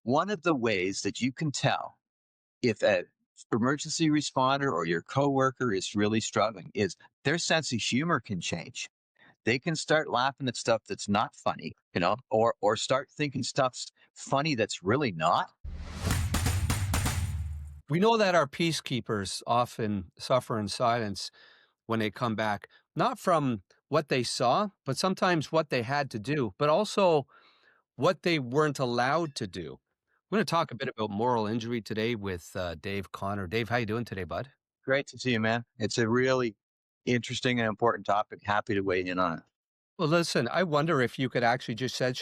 One of the ways that you can tell if a emergency responder or your coworker is really struggling is their sense of humor can change. They can start laughing at stuff that's not funny, or start thinking stuff's funny that's really not. We know that our peacekeepers often suffer in silence when they come back, not from what they saw, but sometimes what they had to do, but also what they weren't allowed to do. We're going to talk a bit about moral injury today with Dave Connor. Dave, how you doing today, bud? Great to see you, man. It's a really interesting and important topic. Happy to weigh in on it. Well, listen, I wonder if you could actually just shed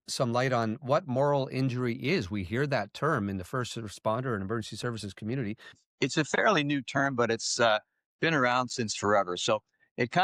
some light on what moral injury is. We hear that term in the first responder and emergency services community. It's a fairly new term, but it's been around since forever. So it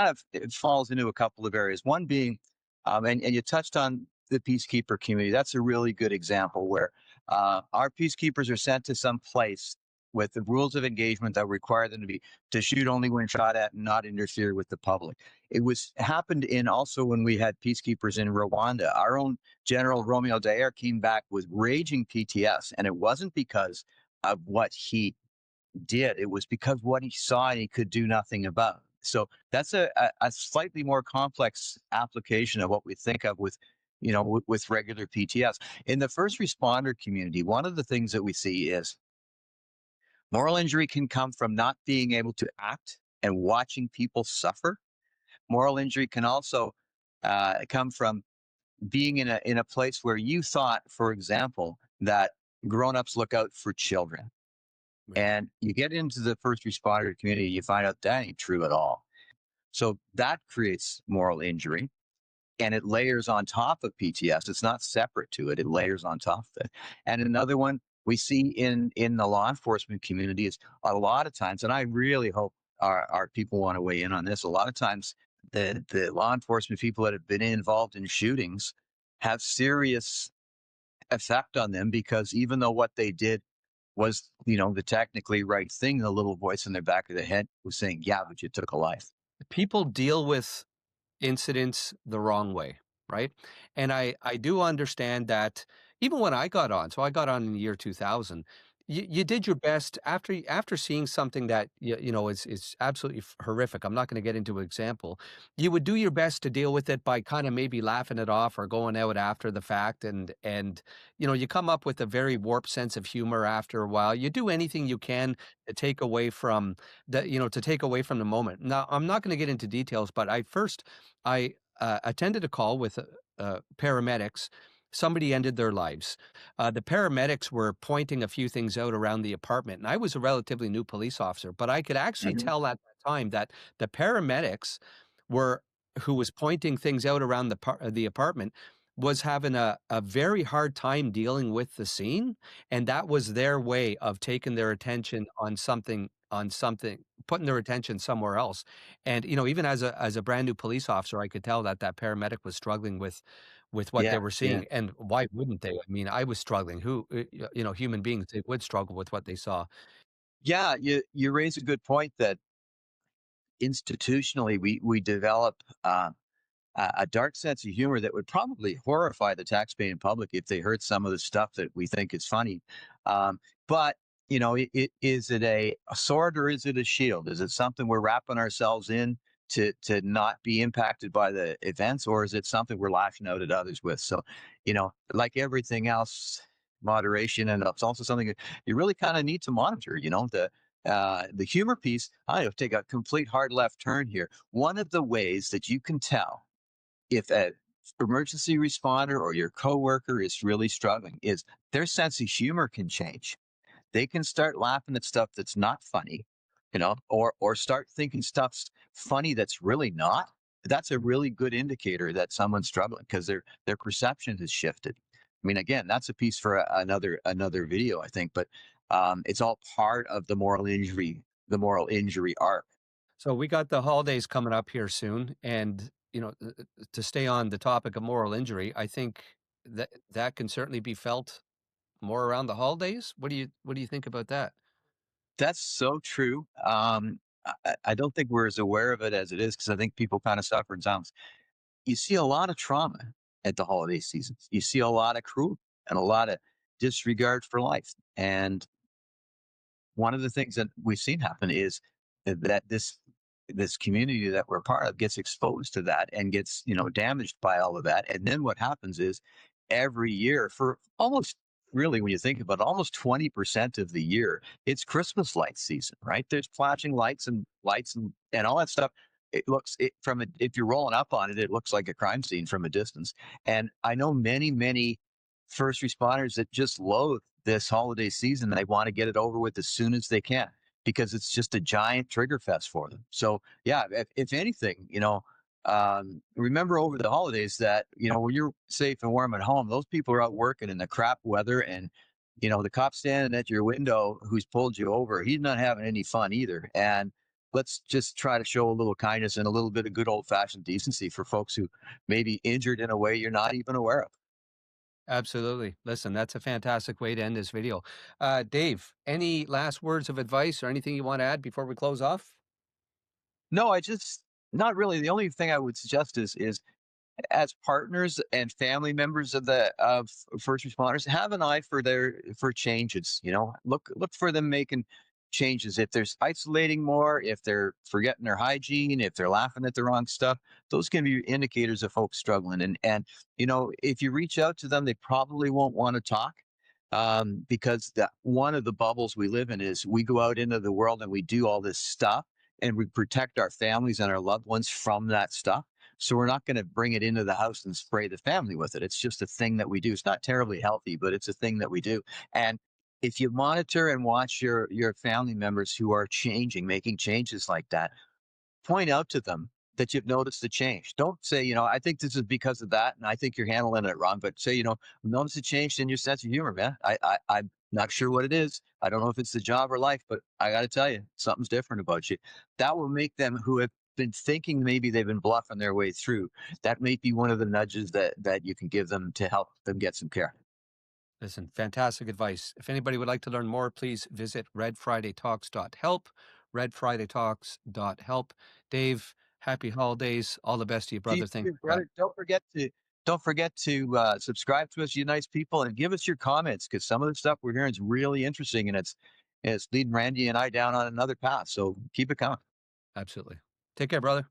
falls into a couple of areas. One being, and you touched on the peacekeeper community. That's a really good example where our peacekeepers are sent to some place with the rules of engagement that require them to shoot only when shot at and not interfere with the public. It was happened in also when we had peacekeepers in Rwanda. Our own General Romeo Dallaire came back with raging PTS, and it wasn't because of what he did. It was because what he saw and he could do nothing about. So that's a slightly more complex application of what we think of with regular PTS. In the first responder community, one of the things that we see is moral injury can come from not being able to act and watching people suffer. Moral injury can also come from being in a place where you thought, for example, that grown-ups look out for children, Right. and you get into the first responder community, you find out that ain't true at all. So that creates moral injury, and it layers on top of PTS. It's not separate to it. It layers on top of it. And another one we see in the law enforcement community is a lot of times, and I really hope our people want to weigh in on this. A lot of times, the law enforcement people that have been involved in shootings have serious effect on them because even though what they did was, the technically right thing, the little voice in their back of the head was saying, yeah, but you took a life. People deal with incidents the wrong way, right? And I do understand that even when I got on, so I got on in the year 2000, you did your best after seeing something that is absolutely horrific. I'm not going to get into an example. You would do your best to deal with it by kind of maybe laughing it off or going out after the fact, and you come up with a very warped sense of humor after a while. You do anything you can to take away from the moment. Now, I'm not going to get into details, but I attended a call with paramedics. Somebody ended their lives. The paramedics were pointing a few things out around the apartment, and I was a relatively new police officer, but I could actually Hmm. tell at that time that the paramedics were who was pointing things out around the apartment was having a very hard time dealing with the scene, and that was their way of taking their attention on something, putting their attention somewhere else. And, even as a brand new police officer, I could tell that that paramedic was struggling with what they Yeah, were yeah, seeing, and why wouldn't they? I mean, I was struggling. Human beings, they would struggle with what they saw. yeah. You raise a good point that institutionally we develop a dark sense of humor that would probably horrify the taxpaying public if they heard some of the stuff that we think is funny. But is it a sword or is it a shield? Is it something we're wrapping ourselves in to not be impacted by the events, or is it something we're lashing out at others with? So, like everything else, moderation, and it's also something that you really kind of need to monitor. The humor piece. I have to take a complete hard left turn here. One of the ways that you can tell if a emergency responder or your coworker is really struggling is their sense of humor can change. They can start laughing at stuff that's not funny, or start thinking stuff's funny that's really not. That's a really good indicator that someone's struggling because their perception has shifted. I mean, again, that's a piece for another video, I think, but it's all part of the moral injury arc. So we got the holidays coming up here soon, and to stay on the topic of moral injury, I think that can certainly be felt more around the holidays. What do you think about that? That's so true. I don't think we're as aware of it as it is because I think people kind of suffer in silence. You see a lot of trauma at the holiday seasons. You see a lot of cruelty and a lot of disregard for life. And one of the things that we've seen happen is that this community that we're part of gets exposed to that and gets damaged by all of that. And then what happens is every year for almost, really, when you think about it, almost 20% of the year, it's Christmas light season, right? There's flashing lights and all that stuff. It looks it from a, if you're rolling up on it, it looks like a crime scene from a distance. And I know many first responders that just loathe this holiday season. They want to get it over with as soon as they can because it's just a giant trigger fest for them. So yeah, if anything, remember over the holidays that when you're safe and warm at home, those people are out working in the crap weather, and the cop standing at your window who's pulled you over, he's not having any fun either. And let's just try to show a little kindness and a little bit of good old fashioned decency for folks who may be injured in a way you're not even aware of. Absolutely. Listen, that's a fantastic way to end this video. Dave, any last words of advice or anything you want to add before we close off? No, I just not really. The only thing I would suggest is as partners and family members of first responders, have an eye for changes. Look for them making changes. If there's isolating more, if they're forgetting their hygiene, if they're laughing at the wrong stuff, those can be indicators of folks struggling. And if you reach out to them, they probably won't want to talk. Because one of the bubbles we live in is we go out into the world and we do all this stuff and we protect our families and our loved ones from that stuff. So we're not going to bring it into the house and spray the family with it. It's just a thing that we do. It's not terribly healthy, but it's a thing that we do. And if you monitor and watch your family members who are changing, making changes like that, point out to them that you've noticed the change. Don't say, I think this is because of that, and I think you're handling it wrong. But say, notice a change in your sense of humor, man. I'm not sure what it is. I don't know if it's the job or life, but I got to tell you, something's different about you. That will make them, who have been thinking maybe they've been bluffing their way through, that may be one of the nudges that you can give them to help them get some care. Listen, fantastic advice. If anybody would like to learn more, please visit redfridaytalks.help, redfridaytalks.help. Dave, happy holidays. All the best to you, To brother. Thanks you, for chatting. brother. Don't forget to subscribe to us, you nice people, and give us your comments because some of the stuff we're hearing is really interesting, and it's leading Randy and I down on another path. So keep it coming. Absolutely. Take care, brother.